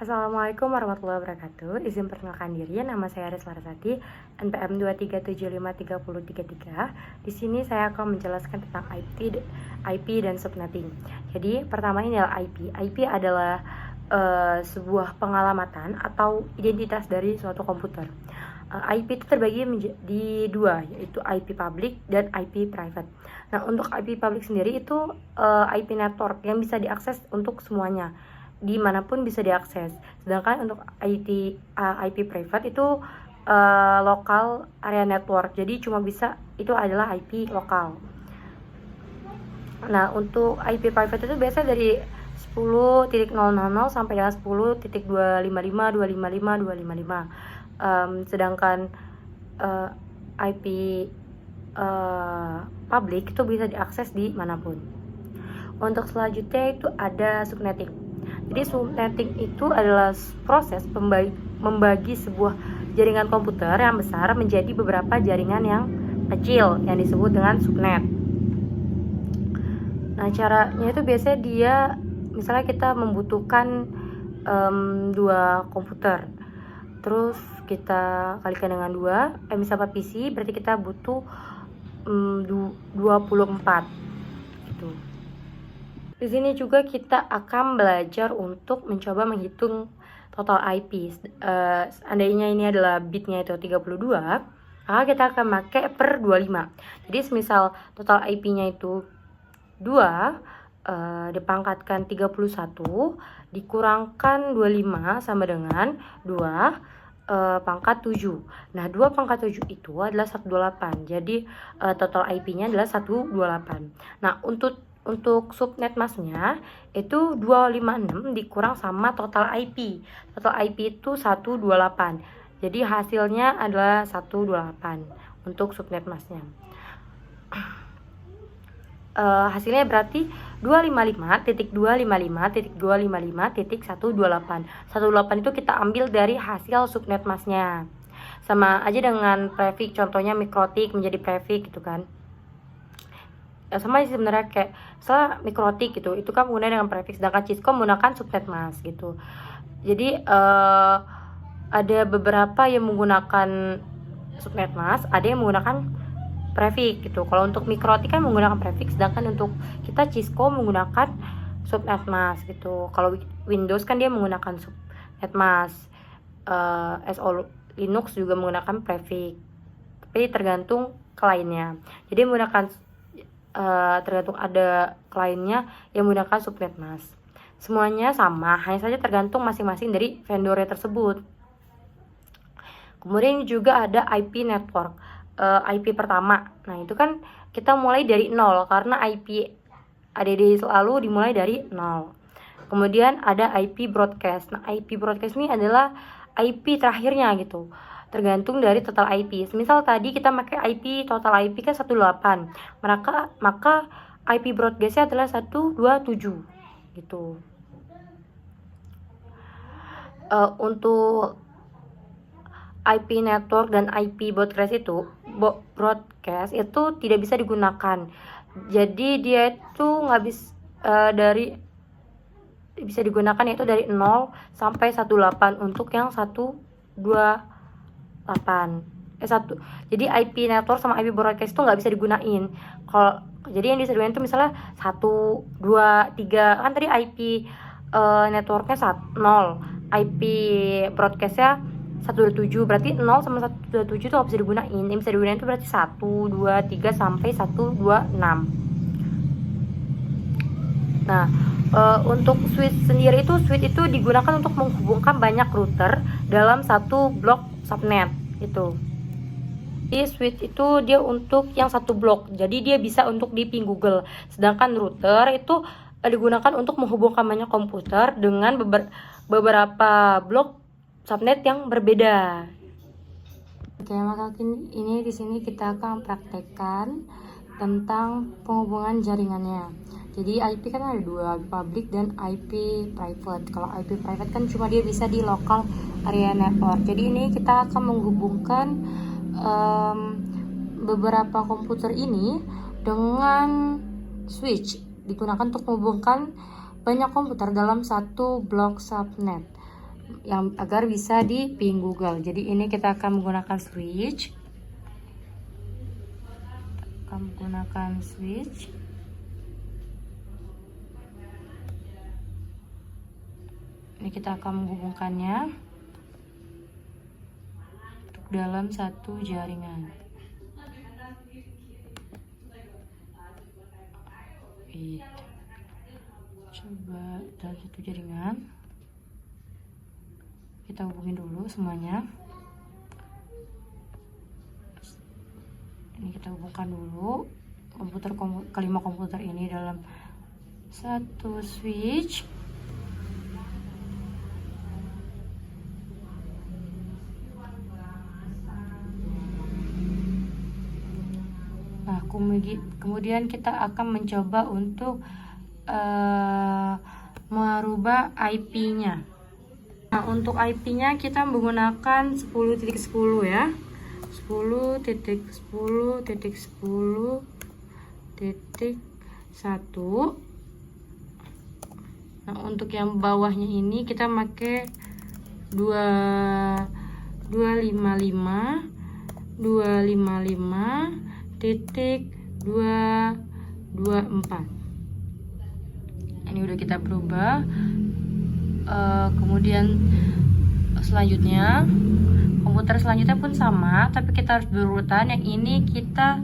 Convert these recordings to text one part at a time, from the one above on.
Assalamualaikum warahmatullahi wabarakatuh. Izin perkenalkan diri, nama saya Aris Larasati, NPM 2375333. Di sini saya akan menjelaskan tentang IP dan subnetting. Jadi, pertama ini adalah IP. IP adalah sebuah pengalamatan atau identitas dari suatu komputer. IP itu terbagi di dua, yaitu IP public dan IP private. Nah, untuk IP public sendiri itu IP network yang bisa diakses untuk semuanya, dimanapun bisa diakses. Sedangkan untuk IP private itu lokal area network, jadi cuma bisa itu adalah IP lokal. Nah, untuk IP private itu biasa dari 10.000 sampai dengan 10.255.255.255. Sedangkan IP public itu bisa diakses di manapun. Untuk selanjutnya itu ada subnetting. Jadi subnetting itu adalah proses membagi sebuah jaringan komputer yang besar menjadi beberapa jaringan yang kecil yang disebut dengan subnet. Nah, caranya itu biasanya dia, misalnya kita membutuhkan dua komputer, terus kita kalikan dengan 2, misalnya PC, berarti kita butuh 24 gitu. Di sini juga kita akan belajar untuk mencoba menghitung total IP. Seandainya ini adalah bitnya itu 32, maka kita akan pakai per 25. Jadi semisal total IP-nya itu 2, dipangkatkan 31 dikurangkan 25 sama dengan 2 pangkat 7. Nah, 2 pangkat 7 itu adalah 128. Jadi total IP-nya adalah 128. Nah, untuk subnet masknya itu 256 dikurang sama total IP. Total IP itu 128. Jadi hasilnya adalah 128 untuk subnet masknya. Hasilnya berarti 255.255.255.128. 128 itu kita ambil dari hasil subnet masknya. Sama aja dengan prefix, contohnya mikrotik menjadi prefix gitu kan. Sama sih sebenarnya, kayak misalnya mikrotik gitu, itu kan menggunakan dengan prefix, sedangkan Cisco menggunakan subnet mask gitu. Jadi ada beberapa yang menggunakan subnet mask, ada yang menggunakan prefix gitu. Kalau untuk mikrotik kan menggunakan prefix, sedangkan untuk kita Cisco menggunakan subnet mask gitu. Kalau Windows kan dia menggunakan subnet mask, SO Linux juga menggunakan prefix, tapi tergantung kliennya. Jadi menggunakan tergantung ada kliennya yang menggunakan subnet mask. Semuanya sama, hanya saja tergantung masing-masing dari vendornya tersebut. Kemudian juga ada IP network. IP pertama, nah itu kan kita mulai dari 0 karena IP ADD selalu dimulai dari 0. Kemudian ada IP broadcast. Nah, IP broadcast ini adalah IP terakhirnya gitu, tergantung dari total IP. Misal tadi kita pakai IP, total IP kan 18, maka IP broadcastnya adalah 127 gitu. Untuk IP network dan IP broadcast itu tidak bisa digunakan. Jadi dia itu nggak bisa bisa digunakan, yaitu dari 0 sampai 18 untuk yang 128. Jadi IP network sama IP broadcast itu nggak bisa digunain. Jadi yang bisa digunain itu misalnya 1, 2, 3, kan tadi IP networknya 0, IP broadcastnya 127, berarti 0 sama 127 itu nggak bisa digunain. Yang bisa digunain itu berarti 1, 2, 3 sampai 126. Nah, untuk switch sendiri itu digunakan untuk menghubungkan banyak router dalam satu blok subnet itu. Jadi switch itu dia untuk yang satu blok, jadi dia bisa untuk di ping Google. Sedangkan router itu digunakan untuk menghubungkan banyak komputer dengan beberapa blok subnet yang berbeda. Oke, maka ini di sini kita akan praktekkan tentang penghubungan jaringannya. Jadi IP kan ada dua, IP public dan IP private. Kalau IP private kan cuma dia bisa di local area network. Jadi ini kita akan menghubungkan beberapa komputer ini dengan switch, digunakan untuk menghubungkan banyak komputer dalam satu blok subnet. yang agar bisa di ping Google. Jadi ini kita akan menggunakan switch. Ini kita akan menghubungkannya dalam satu jaringan. Coba dalam satu jaringan. Kita hubungin dulu semuanya. Ini kita hubungkan dulu kelima komputer ini dalam satu switch. Nah, kemudian kita akan mencoba untuk merubah IP-nya. Nah, untuk IP-nya kita menggunakan 10.10 ya. 10.10.10.1. Nah, untuk yang bawahnya ini kita pakai 255.224. Ini udah kita berubah. Kemudian selanjutnya komputer selanjutnya pun sama, tapi kita harus berurutan. Yang ini kita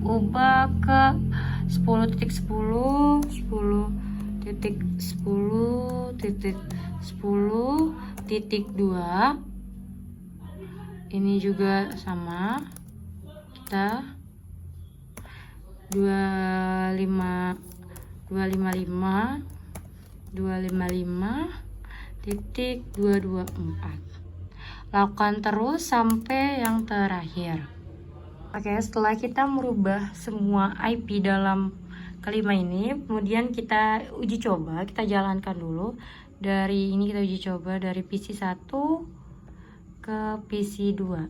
ubah ke 10.10.10.10.2. Ini juga sama, kita 255.224. Lakukan terus sampai yang terakhir. Oke, setelah kita merubah semua IP dalam kelima ini, kemudian kita uji coba, kita jalankan dulu. Dari ini kita uji coba dari PC 1 ke PC 2.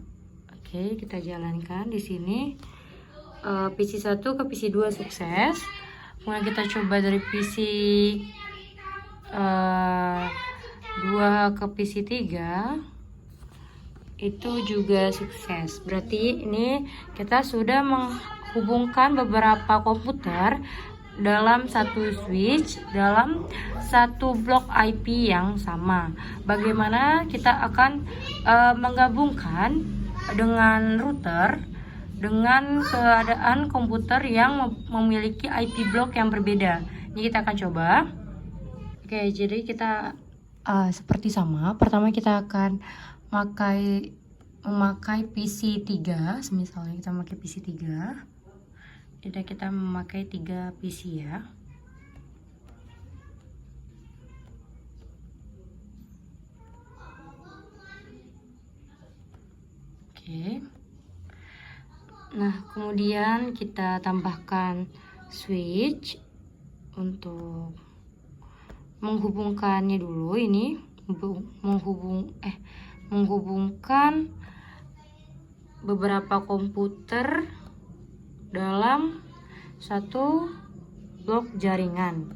Oke, kita jalankan di sini. PC 1 ke PC 2 sukses. Kemudian kita coba dari PC 2 ke PC 3, itu juga sukses. Berarti ini kita sudah menghubungkan beberapa komputer dalam satu switch, dalam satu blok IP yang sama. Bagaimana kita akan menggabungkan dengan router dengan keadaan komputer yang memiliki IP blok yang berbeda. Ini kita akan coba. Oke, jadi kita seperti sama. Pertama kita akan memakai PC 3. Misalnya kita memakai PC 3. Jadi kita memakai 3 PC ya. Oke. Nah, kemudian kita tambahkan switch untuk menghubungkannya dulu. Ini menghubungkan beberapa komputer dalam satu blok jaringan.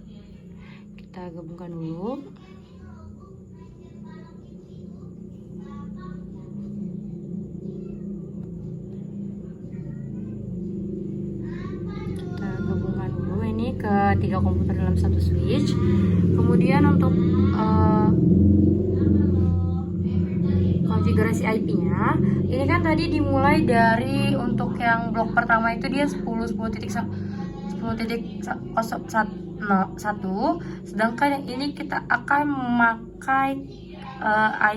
Kita gabungkan dulu. Ke 3 komputer dalam satu switch. Kemudian untuk konfigurasi IP-nya, ini kan tadi dimulai dari untuk yang blok pertama itu dia 10.10.1, sedangkan yang ini kita akan memakai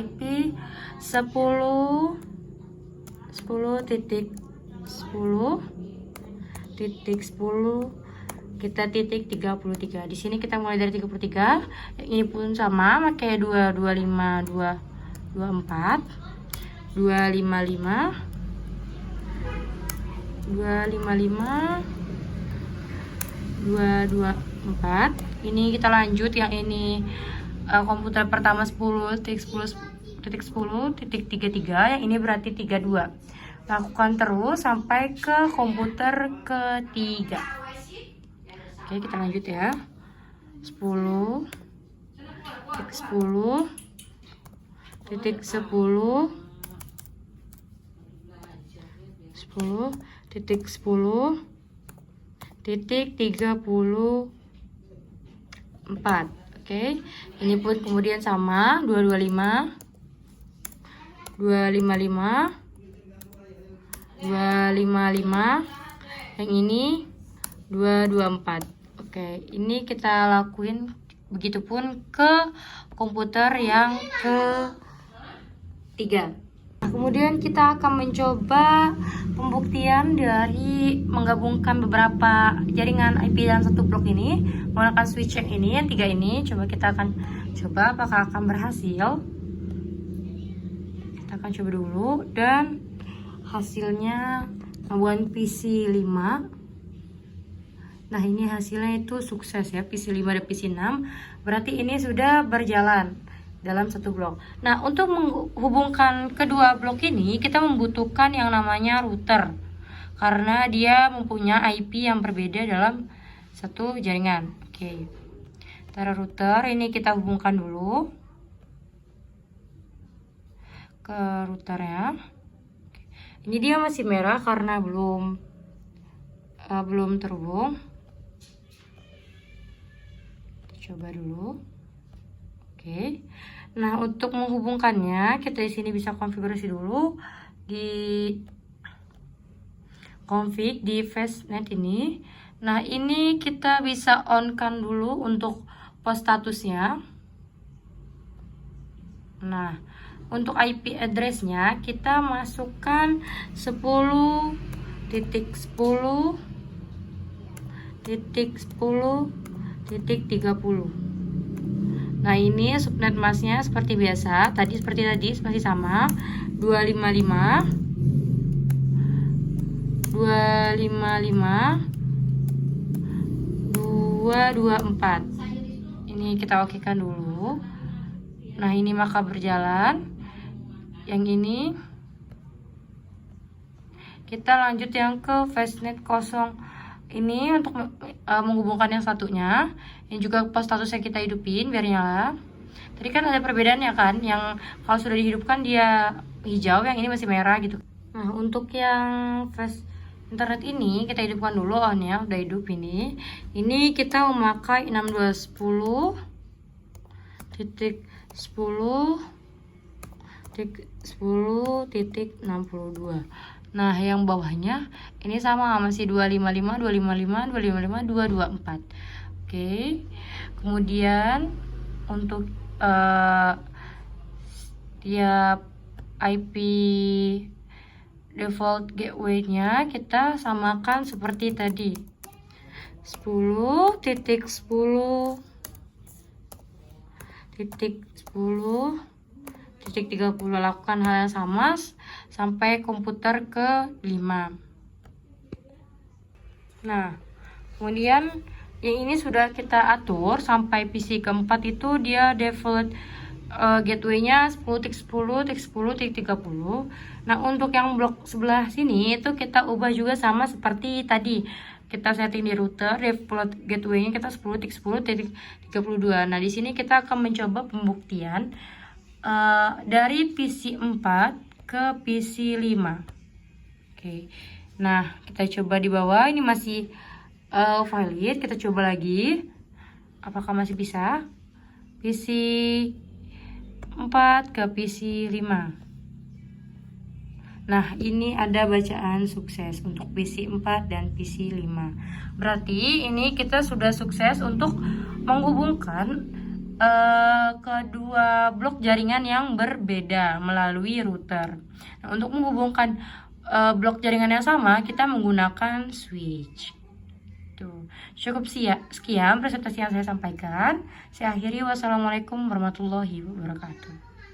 IP 10.10.10 kita titik 33. Di sini kita mulai dari 33. Ini pun sama, pakai 255 224. Ini kita lanjut, yang ini komputer pertama 10.10.10.33, yang ini berarti 32. Lakukan terus sampai ke komputer ketiga. Oke, kita lanjut ya. 10.10 titik 10 titik 10 titik 34. Oke, ini pun kemudian sama 225 yang ini 224. Oke, ini kita lakuin begitupun ke komputer yang ketiga. Nah, kemudian kita akan mencoba pembuktian dari menggabungkan beberapa jaringan IP dalam satu blok ini menggunakan switch yang ini, yang 3 ini. Coba kita akan coba apakah akan berhasil. Kita akan coba dulu dan hasilnya membuat PC 5. Nah, ini hasilnya itu sukses ya, PC 5 dan PC 6. Berarti ini sudah berjalan dalam satu blok. Nah, untuk menghubungkan kedua blok ini kita membutuhkan yang namanya router, karena dia mempunyai IP yang berbeda dalam satu jaringan. Oke, cara router ini kita hubungkan dulu ke routernya. Ini dia masih merah karena belum terhubung. Kita coba dulu. Oke. Nah, untuk menghubungkannya kita di sini bisa konfigurasi dulu di config di fastnet ini. Nah, ini kita bisa on kan dulu untuk post statusnya. Nah, untuk IP addressnya kita masukkan 10.10.10.30. Nah, ini subnet masknya seperti biasa, seperti tadi masih sama 255 224. Ini kita okekan dulu. Nah, ini maka berjalan. Yang ini kita lanjut yang ke fastnet 0 ini untuk menghubungkan yang satunya. Ini juga post statusnya kita hidupin biar nyala. Tadi kan ada perbedaannya kan, yang kalau sudah dihidupkan dia hijau, yang ini masih merah gitu. Nah, untuk yang fast internet ini kita hidupkan dulu on ya, udah hidup ini. Ini kita memakai 6210.10.62. Nah, yang bawahnya ini sama masih 255 255 255 224. Oke. Kemudian untuk tiap IP default gateway-nya kita samakan seperti tadi. 10.10.10.30. Lakukan hal yang sama sampai komputer ke 5. Nah, kemudian yang ini sudah kita atur sampai PC keempat itu dia default gateway-nya 10.10.10.30. Nah, untuk yang blok sebelah sini itu kita ubah juga sama seperti tadi. Kita setting di router, default gateway-nya kita 10.10.32. Nah, di sini kita akan mencoba pembuktian dari PC 4 ke PC 5. Oke. Nah, kita coba di bawah, ini masih valid. Kita coba lagi. Apakah masih bisa? PC 4 ke PC 5. Nah, ini ada bacaan sukses untuk PC 4 dan PC 5. Berarti ini kita sudah sukses untuk menghubungkan kedua blok jaringan yang berbeda melalui router. Nah, untuk menghubungkan blok jaringan yang sama kita menggunakan switch. Tuh. Cukup sekian presentasi yang saya sampaikan. Saya akhiri, wassalamualaikum warahmatullahi wabarakatuh.